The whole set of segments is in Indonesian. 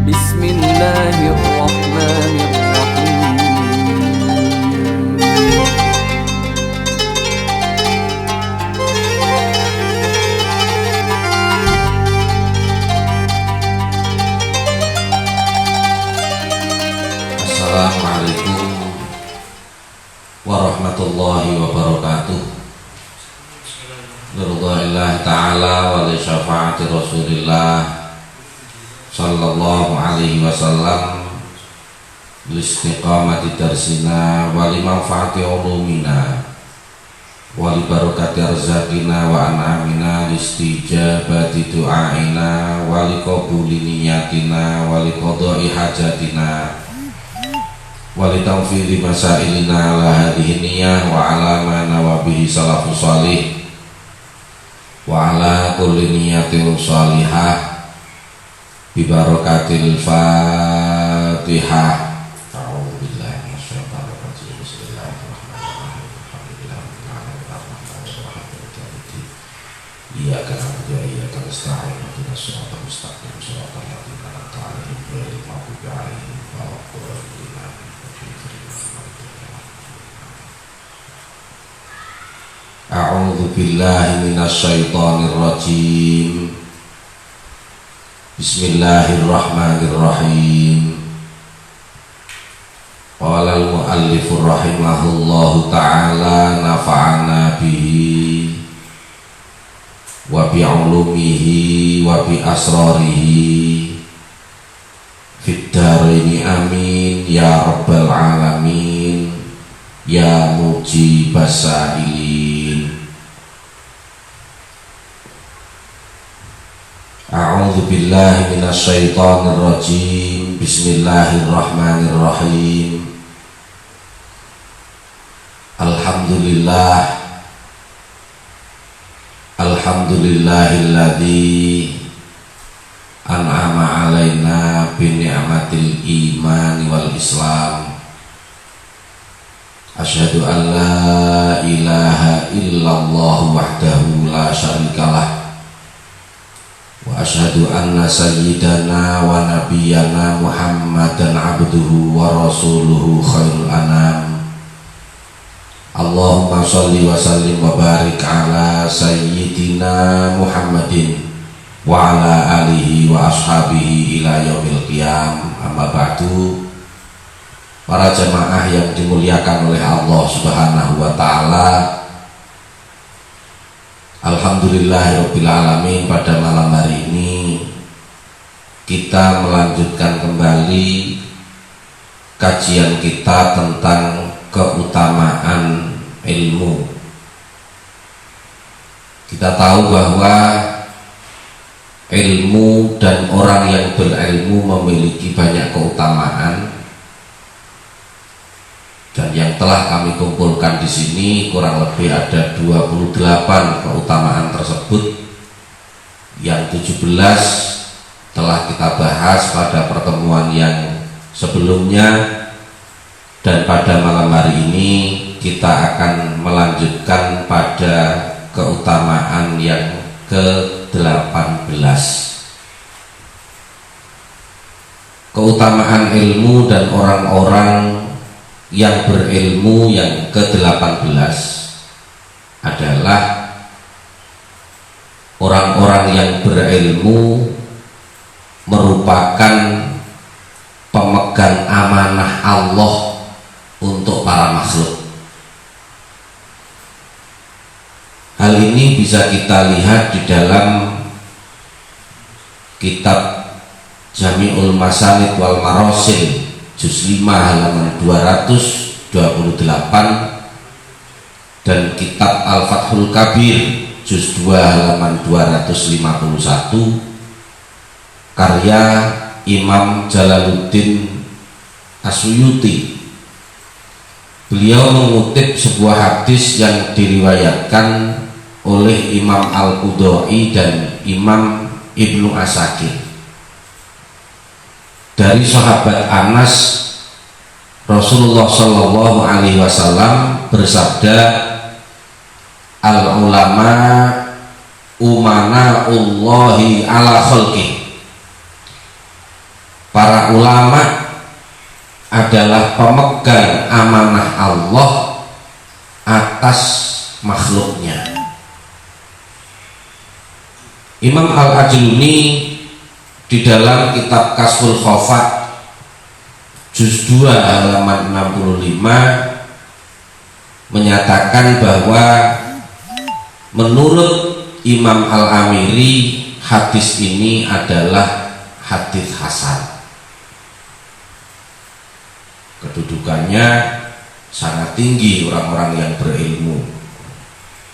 Assalamualaikum warahmatullahi wabarakatuh. Lillahi ta'ala wa li syafaati Rasulillah sallallahu alaihi wasallam, li istiqamati darsina wa li manfaati ulumina wa li barakati arzakina wa an'amina, li istijabati du'aina wa li qabuli niyatina wa li qada'i hajatina wa li tawfiri masailina ala hadhihi niyah wa ala ma nawabihi salafus salih wa ala kulli niyatin salihah bi barakatil Fatihah. A'udzu billahi minasyaitonir rajim. Bismillahirrahmanirrahim. Alhamdulillahirabbil alamin. Iyyaka na'budu wa iyyaka nasta'in. Ihdinas siratal mustaqim. Shiratal ladzina an'amta 'alaihim ghairil maghdubi 'alaihim waladdallin. A'udzu billahi minasyaitonir rajim. Bismillahirrahmanirrahim. Qala al-muallifur rahimahullahu ta'ala nafa'ana bihi wa bi'ulumihi wa bi asrarihi fid dharaini amin ya rabbal alamin ya mujibas sa'ilin. A'udzu billahi minasyaitonir rajim. Bismillahirrahmanirrahim. Alhamdulillahilladzi an'ama 'alaina bi ni'matil iman wal islam. Asyhadu an la ilaha illallah wahdahu la syarikalah wa asyhadu anna sayyidana wa nabiyyana Muhammadan abduhu wa rasuluhu khairul anam. Allahumma sholli wa sallim wa barik ala sayyidina Muhammadin wa ala alihi wa ashabihi ila yaumil qiyam. Amma ba'du. Para jemaah yang dimuliakan oleh Allah Subhanahu wa ta'ala, alhamdulillahirabbil alamin, pada malam hari ini kita melanjutkan kembali kajian kita tentang keutamaan ilmu. Kita tahu bahwa ilmu dan orang yang berilmu memiliki banyak keutamaan, dan yang telah kami kumpulkan di sini kurang lebih ada 28 keutamaan tersebut. Yang 17 telah kita bahas pada pertemuan yang sebelumnya, dan pada malam hari ini kita akan melanjutkan pada keutamaan yang ke-18. Keutamaan ilmu dan orang-orang yang berilmu yang ke-18 adalah orang-orang yang berilmu merupakan pemegang amanah Allah untuk para makhluk. Hal ini bisa kita lihat di dalam kitab Jami'ul Masanid wal Marasil juz 5 halaman 228, dan kitab Al-Fathul Kabir juz 2 halaman 251 karya Imam Jalaluddin As-Suyuti. Beliau mengutip sebuah hadis yang diriwayatkan oleh Imam Al-Qudai dan Imam Ibnu Asakir dari sahabat Anas. Rasulullah Shallallahu Alaihi Wasallam bersabda, al ulama umanaullahi ala khalqih. para ulama adalah pemegang amanah Allah atas makhluknya. Imam Al-Ajluni di dalam kitab Kasful Khafat juz 2 halaman 65 menyatakan bahwa menurut Imam Al-Amiri hadis ini adalah hadis hasan. Kedudukannya sangat tinggi orang-orang yang berilmu,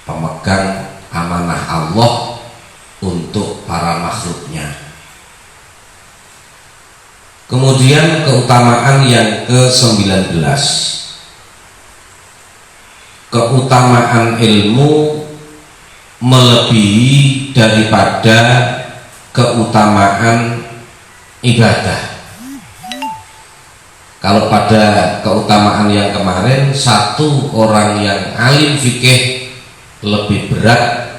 pemegang amanah Allah untuk para makhluknya. Kemudian keutamaan yang ke-19, keutamaan ilmu melebihi daripada keutamaan ibadah. Kalau pada keutamaan yang kemarin, satu orang yang alim fikih lebih berat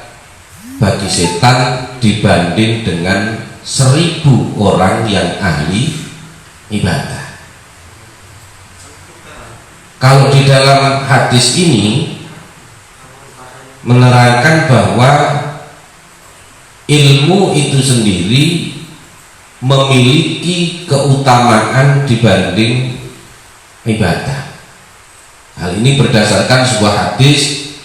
bagi setan dibanding dengan 1000 orang yang ahli ibadah. Kalau di dalam hadis ini menerangkan bahwa ilmu itu sendiri memiliki keutamaan dibanding ibadah. Hal ini berdasarkan sebuah hadis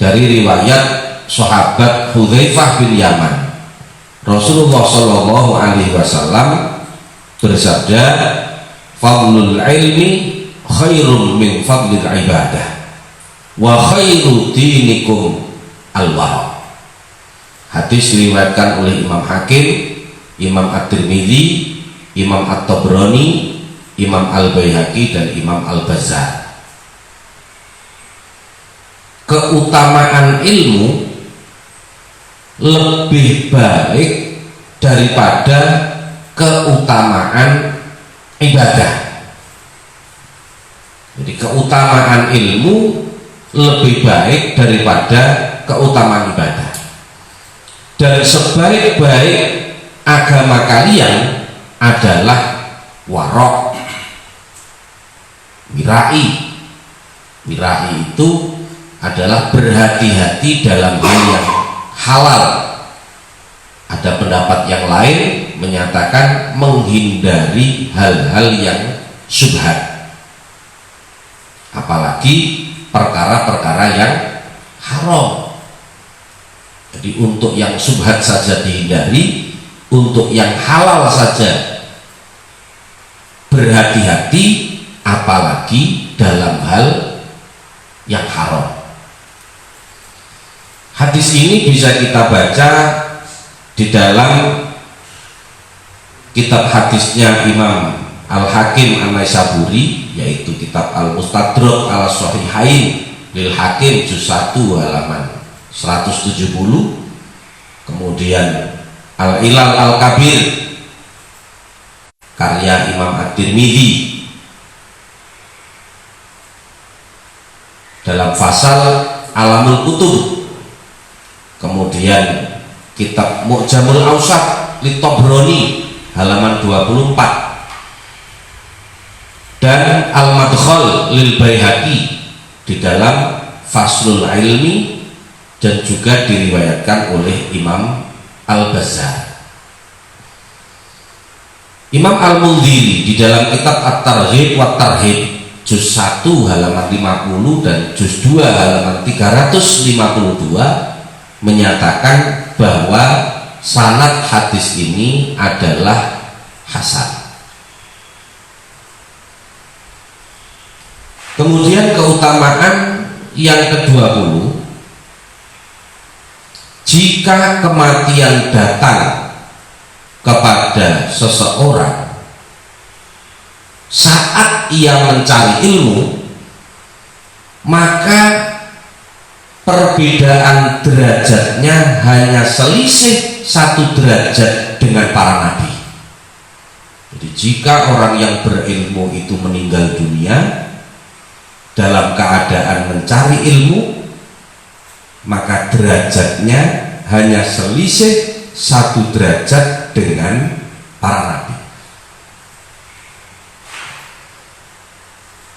dari riwayat sahabat Hudzaifah bin Yaman. Rasulullah Shallallahu Alaihi Wasallam bersabda, "Fadlul ilmi khairum min fadlil ibadah, wa khairu dinikum al-wara." Hadis diriwayatkan oleh Imam Hakim, Imam At-Tirmidzi, Imam At-Tabrani, Imam Al-Baihaqi dan Imam Al-Bazzar. Keutamaan ilmu lebih baik daripada keutamaan ibadah. Jadi keutamaan ilmu lebih baik daripada keutamaan ibadah. Dan sebaik-baik agama kalian adalah warok, wirai. Wirai itu adalah berhati-hati dalam hal yang halal. Ada pendapat yang lain menyatakan menghindari hal-hal yang syubhat, apalagi perkara-perkara yang haram. Jadi untuk yang syubhat saja dihindari, untuk yang halal saja berhati-hati, apalagi dalam hal yang haram. Hadis ini bisa kita baca di dalam kitab hadisnya Imam Al-Hakim An-Naisaburi, yaitu kitab Al-Mustadrak Al-Sahihain lil Hakim juz 1 halaman 170. Kemudian Al-Ilal Al-Kabir karya Imam At-Tirmidzi dalam fasal Alamul Kutub. Kemudian kitab Mu'jamul Awsat li Tabrani halaman 24 dan Al-Madkhal lil Baihaqi di dalam Faslul Ilmi, dan juga diriwayatkan oleh Imam Al-Bazzar. Imam Al-Mundhiri di dalam kitab At-Targhib wa Tarhib juz 1 halaman 50 dan juz 2 halaman 352 menyatakan bahwa sanad hadis ini adalah hasan. Kemudian keutamaan yang ke-20, jika kematian datang kepada seseorang saat ia mencari ilmu, maka perbedaan derajatnya hanya selisih 1 derajat dengan para nabi. Jadi jika orang yang berilmu itu meninggal dunia dalam keadaan mencari ilmu, maka derajatnya hanya selisih 1 derajat dengan para nabi.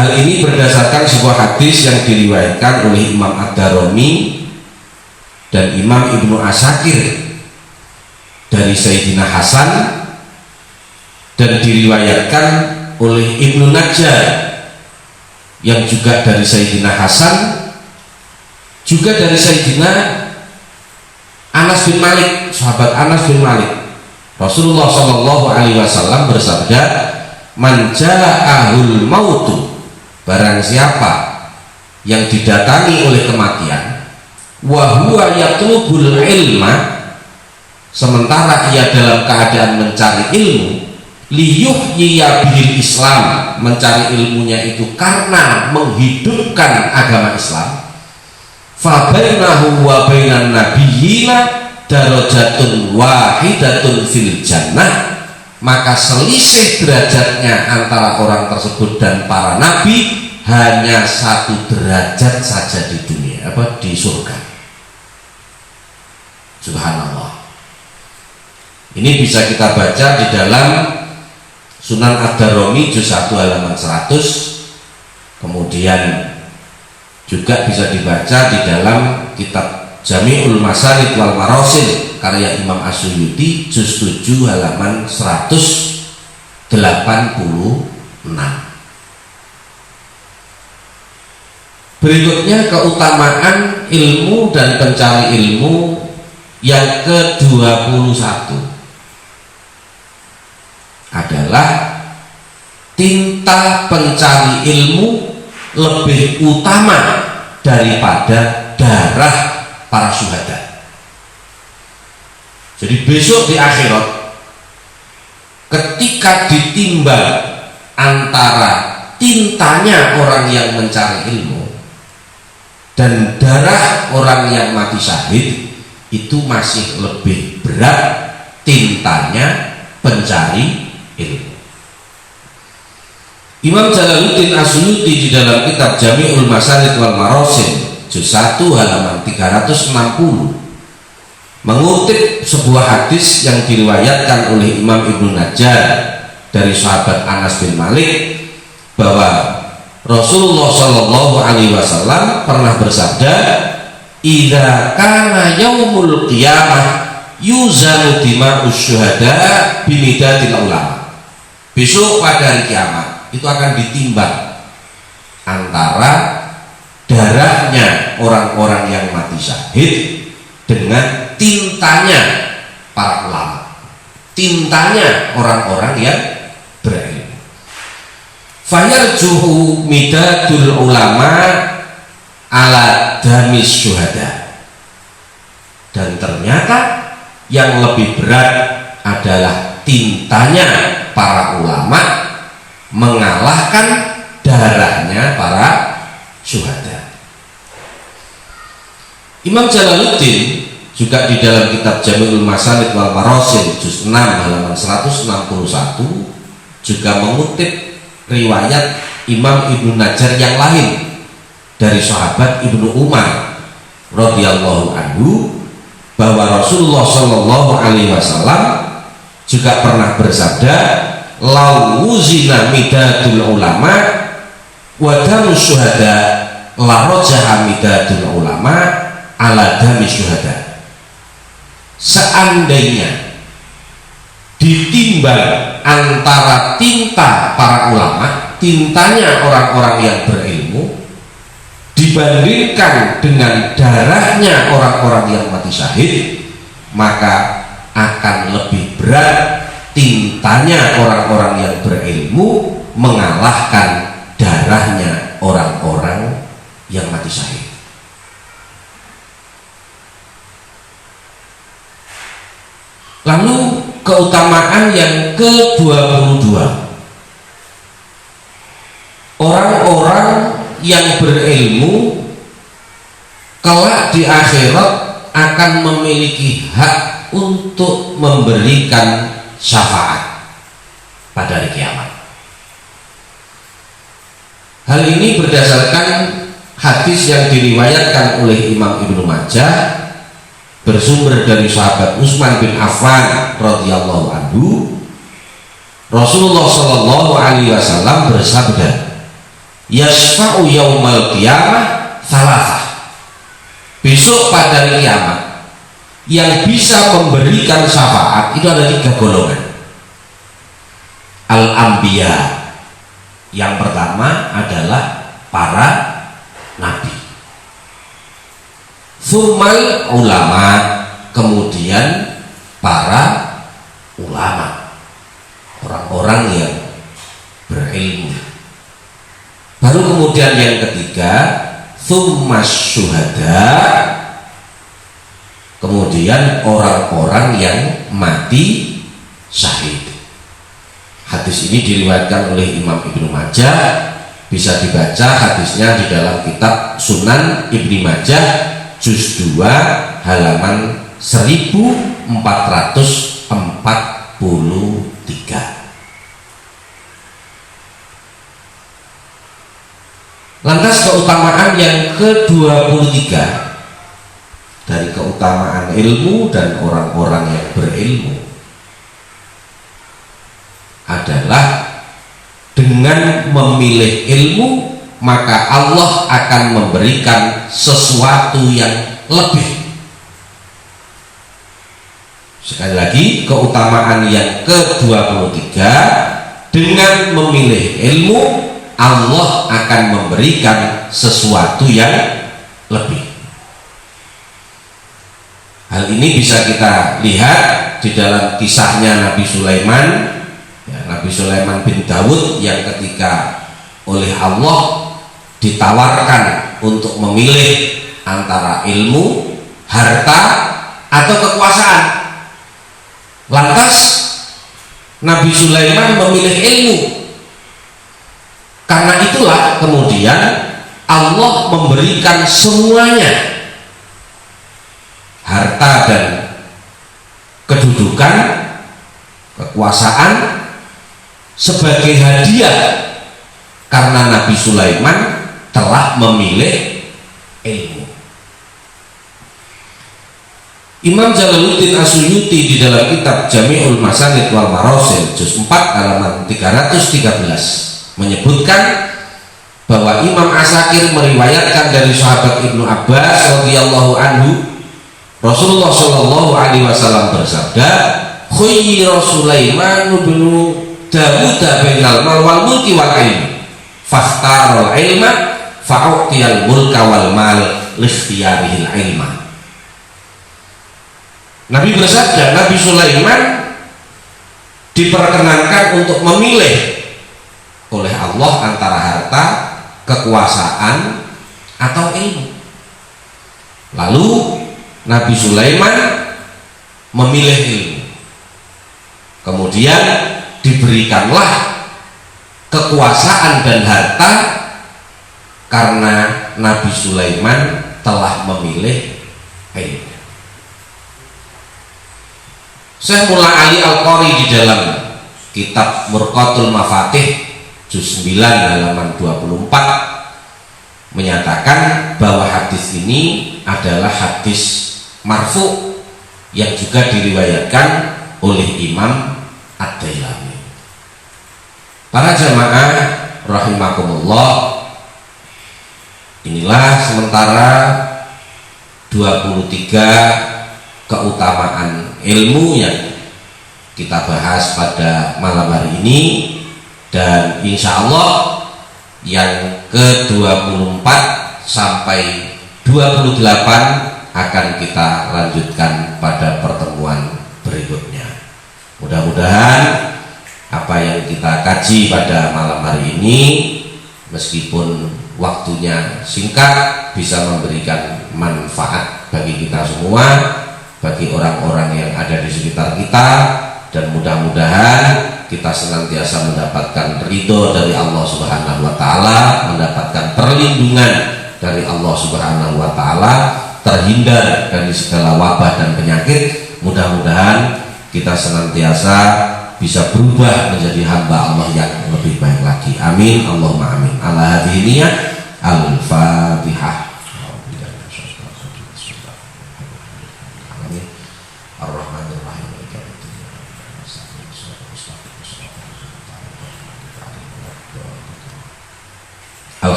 Hal ini berdasarkan sebuah hadis yang diriwayatkan oleh Imam Ad-Darimi dan Imam Ibnu Asakir dari Sayyidina Hasan, dan diriwayatkan oleh Ibnu Najjar yang juga dari Sayyidina Hasan, juga dari Sayyidina Anas bin Malik, sahabat Anas bin Malik. Rasulullah Shallallahu Alaihi Wasallam bersabda, "Man ja'ahul mautu," barang siapa yang didatangi oleh kematian, wa huwa yatlubul ilma, sementara ia dalam keadaan mencari ilmu, liyuhyiya bihil Islam, mencari ilmunya itu karena menghidupkan agama Islam, fa bainahu wa bainan nabiyyina darajatun wahidatun fil jannah, maka selisih derajatnya antara orang tersebut dan para nabi hanya 1 derajat saja di dunia, di surga. Subhanallah. Ini bisa kita baca di dalam Sunan Ad-Darimi juz 1 halaman 100, kemudian juga bisa dibaca di dalam kitab Jami'ul Masarid wal Marasil karya Imam As-Suyuti juz 7 halaman 186. Berikutnya keutamaan ilmu dan pencari ilmu yang ke-21 adalah tinta pencari ilmu lebih utama daripada darah para syuhada. Jadi besok di akhirat, ketika ditimbang antara tintanya orang yang mencari ilmu dan darah orang yang mati syahid, itu masih lebih berat tintanya pencari ilmu. Imam Jalaluddin As-Suyuti di dalam kitab Jami'ul Masarid wal Marasil juz 1 halaman 360 mengutip sebuah hadis yang diriwayatkan oleh Imam Ibnu Najjar dari sahabat Anas bin Malik bahwa Rasulullah Shallallahu Alaihi Wasallam pernah bersabda, "Idza kana yaumul qiyamah yuzanu dima'us syuhada bimidadil ulama." Besok pada hari kiamat itu akan ditimbang antara darahnya orang-orang yang mati syahid dengan tintanya para ulama, tintanya orang-orang yang berilmu. Fayarjuhu midadul ulama ala damis syuhada, dan ternyata yang lebih berat adalah tintanya para ulama mengalahkan darahnya para syuhada. Imam Jalaluddin juga di dalam kitab Jami'ul Masarid wal Marasil juz 6 halaman 161 juga mengutip riwayat Imam Ibnu Najjar yang lain dari sahabat Ibnu Umar radhiyallahu anhu bahwa Rasulullah Shallallahu Alaihi Wasallam juga pernah bersabda, "Lau wuzina midadul ulama wa damus syuhada la rajaha midadul ulama ala damis syuhada." Seandainya ditimbang antara tinta para ulama, tintanya orang-orang yang berilmu, dibandingkan dengan darahnya orang-orang yang mati syahid, maka akan lebih berat tintanya orang-orang yang berilmu mengalahkan darahnya orang-orang yang mati syahid. Lalu keutamaan yang ke-22, orang-orang yang berilmu kelak di akhirat akan memiliki hak untuk memberikan syafaat pada hari kiamat. Hal ini berdasarkan hadis yang diriwayatkan oleh Imam Ibnu Majah bersumber dari sahabat Utsman bin Affan radhiyallahu anhu. Rasulullah Shallallahu Alaihi Wasallam bersabda, yasfa'u yaumal qiyamah salasah. Besok pada hari kiamat yang bisa memberikan syafaat itu ada 3 golongan. Al-anbiya, yang pertama adalah para nabi. Tsummal ulama, kemudian para ulama, orang-orang yang berilmu. Baru kemudian yang ketiga, tsummas syuhada, kemudian orang-orang yang mati syahid. Hadis ini diriwayatkan oleh Imam Ibnu Majah. Bisa dibaca hadisnya di dalam kitab Sunan Ibnu Majah juz 2 halaman 1443. Lantas keutamaan yang ke-23 dari keutamaan ilmu dan orang-orang yang berilmu adalah dengan memilih ilmu maka Allah akan memberikan sesuatu yang lebih. Sekali lagi, keutamaan yang ke-23, dengan memilih ilmu Allah akan memberikan sesuatu yang lebih. Hal ini bisa kita lihat di dalam kisahnya Nabi Sulaiman, Nabi Sulaiman bin Daud, yang ketika oleh Allah ditawarkan untuk memilih antara ilmu, harta, atau kekuasaan. Lantas Nabi Sulaiman memilih ilmu. Karena itulah kemudian Allah memberikan semuanya, harta dan kedudukan, kekuasaan, sebagai hadiah karena Nabi Sulaiman telah memilih ilmu. Imam Jalaluddin As-Suyuti di dalam kitab Jami'ul Masanid wal Marasil juz 4 halaman 313 menyebutkan bahwa Imam Asakir meriwayatkan dari sahabat Ibnu Abbas radhiyallahu anhu, Rasulullah Shallallahu alaihi wasallam bersabda, "Khayyira Sulaiman bin Dawud bainal mal wal mulki wal ilmi fakhtarul ilma fa'utiyal mulka wal mal likhtiyarihil ilma." Nabi bersabda, Nabi Sulaiman diperkenankan untuk memilih oleh Allah antara harta, kekuasaan, atau ilmu. Lalu Nabi Sulaiman memilih ilmu, kemudian diberikanlah kekuasaan dan harta karena Nabi Sulaiman telah memilih ilmu. Syekh Mullah Ali Al-Qari di dalam kitab Murqatul Mafatih juz 9 halaman 24 menyatakan bahwa hadis ini adalah hadis marfu yang juga diriwayatkan oleh Imam Ad-Dailami. Para jamaah rahimakumullah, inilah sementara 23 keutamaan ilmu yang kita bahas pada malam hari ini, dan insya Allah yang ke-24 sampai 28 akan kita lanjutkan pada pertemuan berikutnya. Mudah-mudahan apa yang kita kaji pada malam hari ini, meskipun waktunya singkat, bisa memberikan manfaat bagi kita semua, bagi orang-orang yang ada di sekitar kita, dan mudah-mudahan kita senantiasa mendapatkan ridho dari Allah Subhanahu wa Ta'ala, mendapatkan perlindungan dari Allah Subhanahu wa Ta'ala, terhindar dari segala wabah dan penyakit. Mudah-mudahan kita senantiasa bisa berubah menjadi hamba Allah yang lebih baik lagi. Amin, Allahumma amin. Ala hadhihi niyah. Al-Fatihah.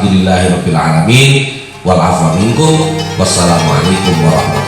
walhamdulillahirabbil alamin wal afwa minkum wassalamualaikum warahmatullahi